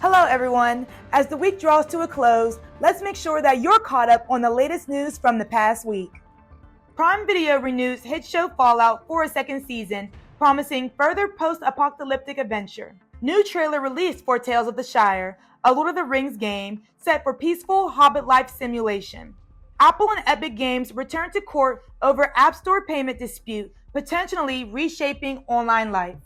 Hello everyone! As the week draws to a close, let's make sure that you're caught up on the latest news from the past week. Prime Video renews hit show Fallout for a second season, promising further post-apocalyptic adventure. New trailer released for Tales of the Shire, a Lord of the Rings game set for peaceful Hobbit life simulation. Apple and Epic Games return to court over App Store payment dispute, potentially reshaping online life.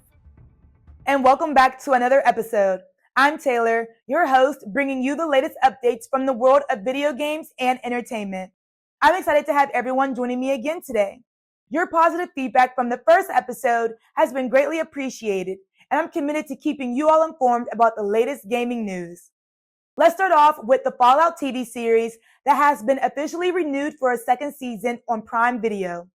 And welcome back to another episode. I'm Taylor, your host, bringing you the latest updates from the world of video games and entertainment. I'm excited to have everyone joining me again today. Your positive feedback from the first episode has been greatly appreciated, and I'm committed to keeping you all informed about the latest gaming news. Let's start off with the Fallout TV series that has been officially renewed for a second season on Prime Video.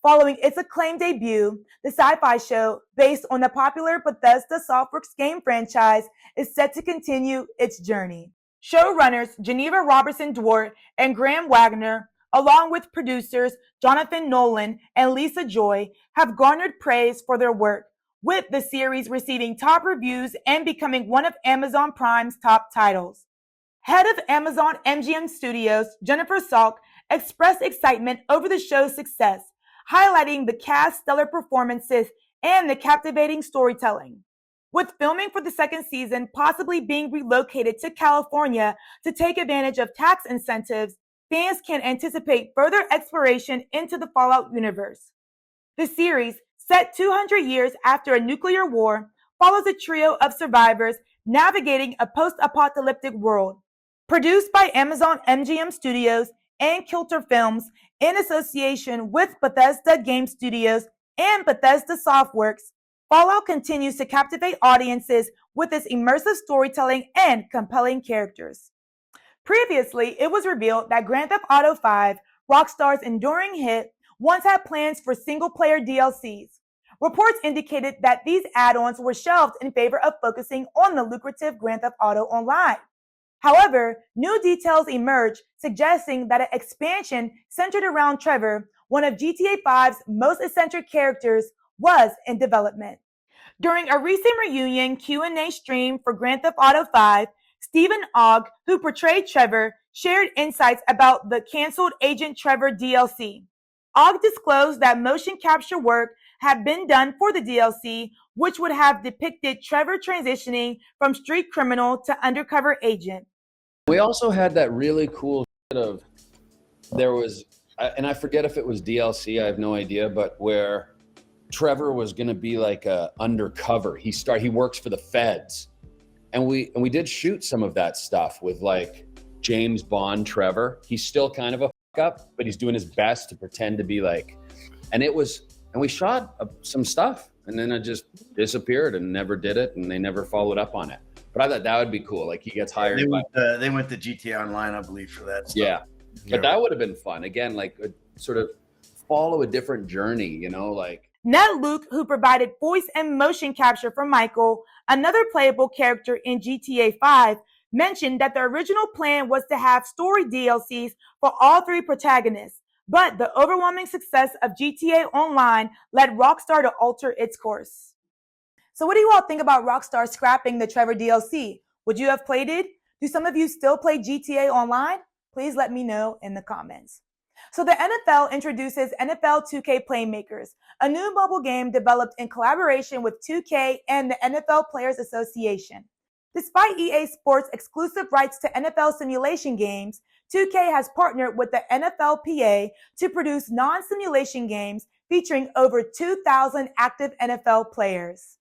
Following its acclaimed debut, the sci-fi show, based on the popular Bethesda Softworks game franchise, is set to continue its journey. Showrunners Geneva Robertson-Dwart and Graham Wagner, along with producers Jonathan Nolan and Lisa Joy, have garnered praise for their work, with the series receiving top reviews and becoming one of Amazon Prime's top titles. Head of Amazon MGM Studios, Jennifer Salk, expressed excitement over the show's success, highlighting the cast's stellar performances and the captivating storytelling. With filming for the second season possibly being relocated to California to take advantage of tax incentives, fans can anticipate further exploration into the Fallout universe. The series, set 200 years after a nuclear war, follows a trio of survivors navigating a post-apocalyptic world. Produced by Amazon MGM Studios and Kilter Films in association with Bethesda Game Studios and Bethesda Softworks, Fallout continues to captivate audiences with its immersive storytelling and compelling characters. Previously, it was revealed that Grand Theft Auto V, Rockstar's enduring hit, once had plans for single-player DLCs. Reports indicated that these add-ons were shelved in favor of focusing on the lucrative Grand Theft Auto Online. However, new details emerged suggesting that an expansion centered around Trevor, one of GTA V's most eccentric characters, was in development. During a recent reunion Q&A stream for Grand Theft Auto V, Stephen Ogg, who portrayed Trevor, shared insights about the canceled Agent Trevor DLC. Ogg disclosed that motion capture work had been done for the DLC, which would have depicted Trevor transitioning from street criminal to undercover agent. We also had that really cool there was, and I forget if it was DLC, I have no idea, but where Trevor was going to be like a undercover. He works for the feds. And we did shoot some of that stuff with like James Bond Trevor. He's still kind of a fuck up, but he's doing his best to pretend to be like, and we shot some stuff and then it just disappeared and never did it. And they never followed up on it. But I thought that would be cool. Like he gets hired. They went to GTA Online, I believe, for that stuff. Yeah. But that would have been fun. Again, like sort of follow a different journey, like. Ned Luke, who provided voice and motion capture for Michael, another playable character in GTA 5, mentioned that the original plan was to have story DLCs for all three protagonists, but the overwhelming success of GTA Online led Rockstar to alter its course. So what do you all think about Rockstar scrapping the Trevor DLC? Would you have played it? Do some of you still play GTA Online? Please let me know in the comments. So the NFL introduces NFL 2K Playmakers, a new mobile game developed in collaboration with 2K and the NFL Players Association. Despite EA Sports' exclusive rights to NFL simulation games, 2K has partnered with the NFLPA to produce non-simulation games featuring over 2,000 active NFL players.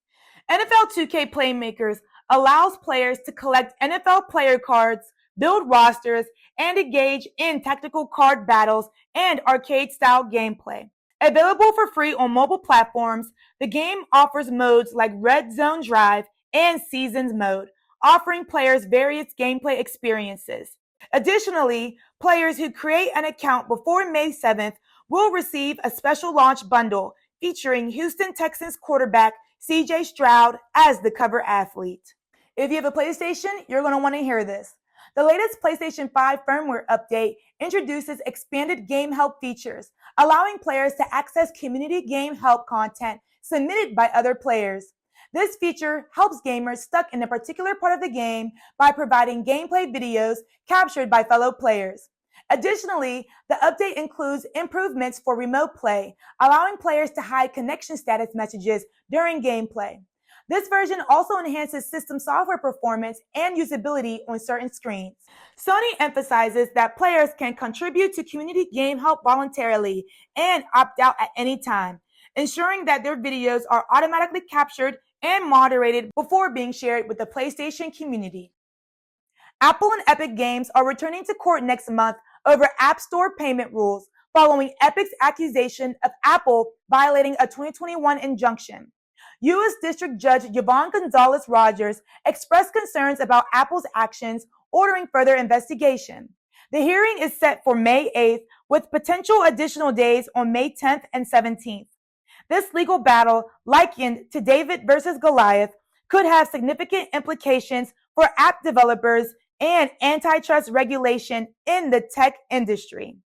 NFL 2K Playmakers allows players to collect NFL player cards, build rosters, and engage in tactical card battles and arcade-style gameplay. Available for free on mobile platforms, the game offers modes like Red Zone Drive and Seasons Mode, offering players various gameplay experiences. Additionally, players who create an account before May 7th will receive a special launch bundle featuring Houston Texans quarterback CJ Stroud as the cover athlete. If you have a PlayStation, you're going to want to hear this. The latest PlayStation 5 firmware update introduces expanded game help features, allowing players to access community game help content submitted by other players. This feature helps gamers stuck in a particular part of the game by providing gameplay videos captured by fellow players. Additionally, the update includes improvements for remote play, allowing players to hide connection status messages during gameplay. This version also enhances system software performance and usability on certain screens. Sony emphasizes that players can contribute to community game help voluntarily and opt out at any time, ensuring that their videos are automatically captured and moderated before being shared with the PlayStation community. Apple and Epic Games are returning to court next month over App Store payment rules, following Epic's accusation of Apple violating a 2021 injunction. U.S. District Judge Yvonne Gonzalez-Rogers expressed concerns about Apple's actions, ordering further investigation. The hearing is set for May 8th, with potential additional days on May 10th and 17th. This legal battle, likened to David versus Goliath, could have significant implications for app developers and antitrust regulation in the tech industry.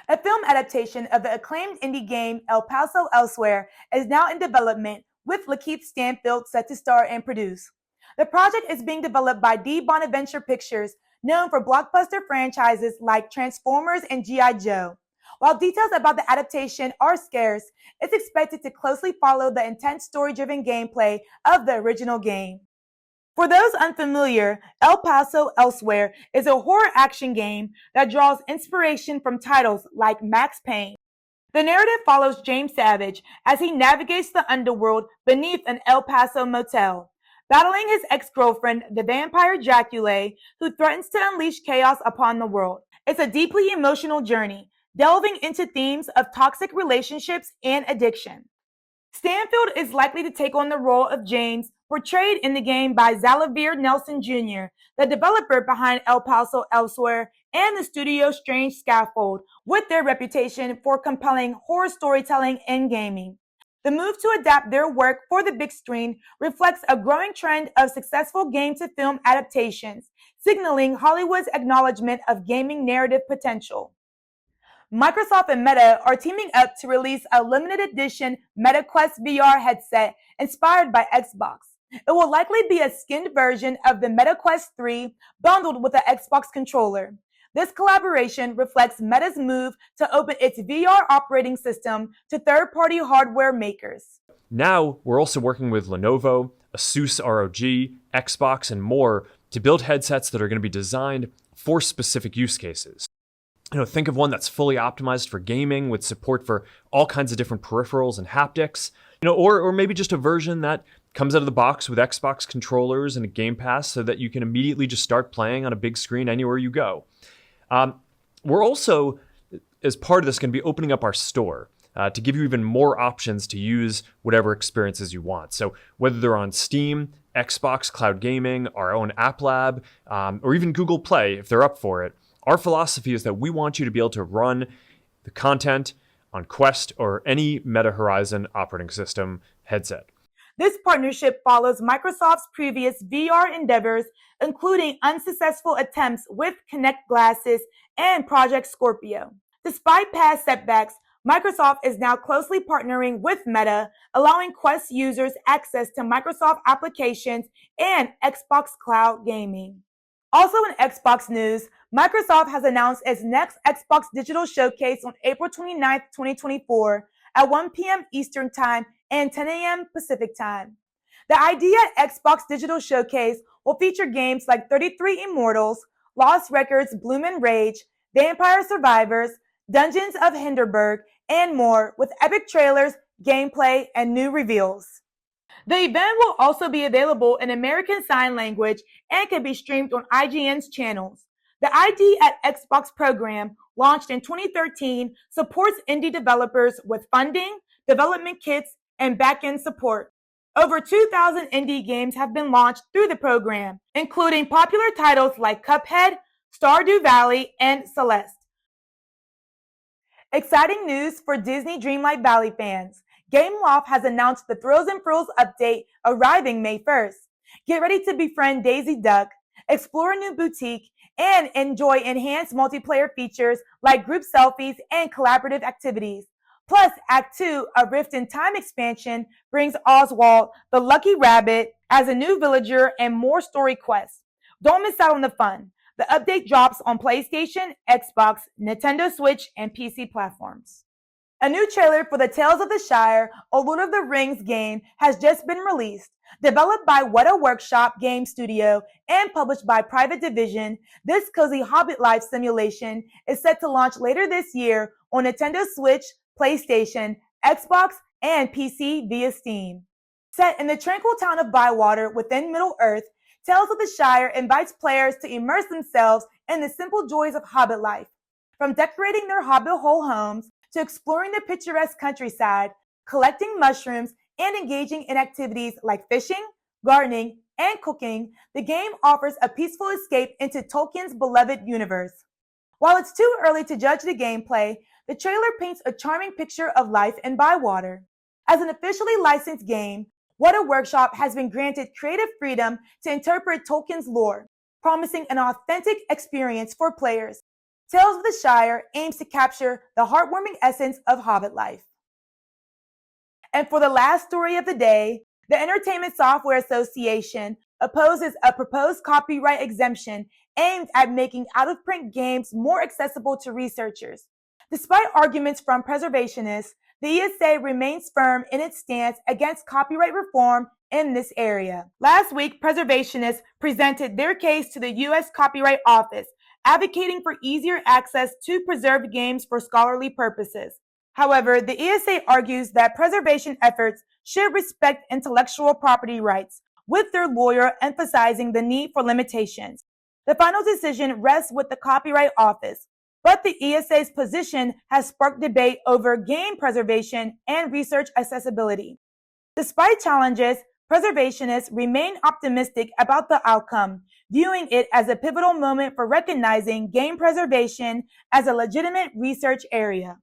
A film adaptation of the acclaimed indie game El Paso Elsewhere is now in development, with Lakeith Stanfield set to star and produce. The project is being developed by D. Bonaventure Pictures, known for blockbuster franchises like Transformers and G.I. Joe. While details about the adaptation are scarce, it's expected to closely follow the intense story-driven gameplay of the original game. For those unfamiliar, El Paso Elsewhere is a horror action game that draws inspiration from titles like Max Payne. The narrative follows James Savage as he navigates the underworld beneath an El Paso motel, battling his ex-girlfriend, the vampire Dracula, who threatens to unleash chaos upon the world. It's a deeply emotional journey, delving into themes of toxic relationships and addiction. Stanfield is likely to take on the role of James, portrayed in the game by Xavier Nelson Jr., the developer behind El Paso Elsewhere and the studio Strange Scaffold, with their reputation for compelling horror storytelling and gaming. The move to adapt their work for the big screen reflects a growing trend of successful game-to-film adaptations, signaling Hollywood's acknowledgement of gaming narrative potential. Microsoft and Meta are teaming up to release a limited edition MetaQuest VR headset inspired by Xbox. It will likely be a skinned version of the MetaQuest 3 bundled with an Xbox controller. This collaboration reflects Meta's move to open its VR operating system to third-party hardware makers. Now, we're also working with Lenovo, Asus ROG, Xbox, and more to build headsets that are going to be designed for specific use cases. Think of one that's fully optimized for gaming with support for all kinds of different peripherals and haptics, or maybe just a version that comes out of the box with Xbox controllers and a Game Pass so that you can immediately just start playing on a big screen anywhere you go. We're also, as part of this, going to be opening up our store to give you even more options to use whatever experiences you want. So whether they're on Steam, Xbox Cloud Gaming, our own App Lab, or even Google Play, if they're up for it, our philosophy is that we want you to be able to run the content on Quest or any Meta Horizon operating system headset. This partnership follows Microsoft's previous VR endeavors, including unsuccessful attempts with Kinect glasses and Project Scorpio. Despite past setbacks, Microsoft is now closely partnering with Meta, allowing Quest users access to Microsoft applications and Xbox Cloud Gaming. Also in Xbox news, Microsoft has announced its next Xbox Digital Showcase on April 29, 2024 at 1 p.m. Eastern Time and 10 a.m. Pacific Time. The idea at Xbox Digital Showcase will feature games like 33 Immortals, Lost Records Bloom and Rage, Vampire Survivors, Dungeons of Hinterberg, and more, with epic trailers, gameplay, and new reveals. The event will also be available in American Sign Language and can be streamed on IGN's channels. The ID at Xbox program, launched in 2013, supports indie developers with funding, development kits, and back-end support. Over 2,000 indie games have been launched through the program, including popular titles like Cuphead, Stardew Valley, and Celeste. Exciting news for Disney Dreamlight Valley fans. Gameloft has announced the Thrills and Frills update arriving May 1st. Get ready to befriend Daisy Duck, explore a new boutique, and enjoy enhanced multiplayer features like group selfies and collaborative activities. Plus, Act 2, a Rift in Time expansion, brings Oswald, the lucky rabbit, as a new villager and more story quests. Don't miss out on the fun. The update drops on PlayStation, Xbox, Nintendo Switch, and PC platforms. A new trailer for the Tales of the Shire, a Lord of the Rings game, has just been released. Developed by What a Workshop game studio and published by Private Division, this cozy Hobbit life simulation is set to launch later this year on Nintendo Switch, PlayStation, Xbox, and PC via Steam. Set in the tranquil town of Bywater within Middle-earth, Tales of the Shire invites players to immerse themselves in the simple joys of Hobbit life. From decorating their Hobbit hole homes to exploring the picturesque countryside, collecting mushrooms, and engaging in activities like fishing, gardening, and cooking, the game offers a peaceful escape into Tolkien's beloved universe. While it's too early to judge the gameplay, the trailer paints a charming picture of life in Bywater. As an officially licensed game, What a Workshop has been granted creative freedom to interpret Tolkien's lore, promising an authentic experience for players. Tales of the Shire aims to capture the heartwarming essence of Hobbit life. And for the last story of the day, the Entertainment Software Association opposes a proposed copyright exemption aimed at making out-of-print games more accessible to researchers. Despite arguments from preservationists, the ESA remains firm in its stance against copyright reform in this area. Last week, preservationists presented their case to the U.S. Copyright Office, advocating for easier access to preserved games for scholarly purposes. However, the ESA argues that preservation efforts should respect intellectual property rights, with their lawyer emphasizing the need for limitations. The final decision rests with the Copyright Office, but the ESA's position has sparked debate over game preservation and research accessibility. Despite challenges, preservationists remain optimistic about the outcome, viewing it as a pivotal moment for recognizing game preservation as a legitimate research area.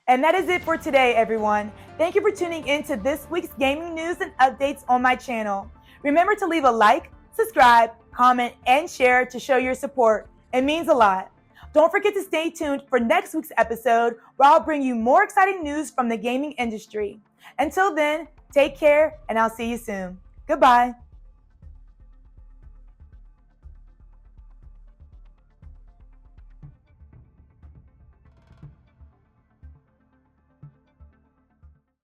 And that is it for today, everyone. Thank you for tuning in to this week's gaming news and updates on my channel. Remember to leave a like, subscribe, comment, and share to show your support. It means a lot. Don't forget to stay tuned for next week's episode, where I'll bring you more exciting news from the gaming industry. Until then, take care, and I'll see you soon. Goodbye.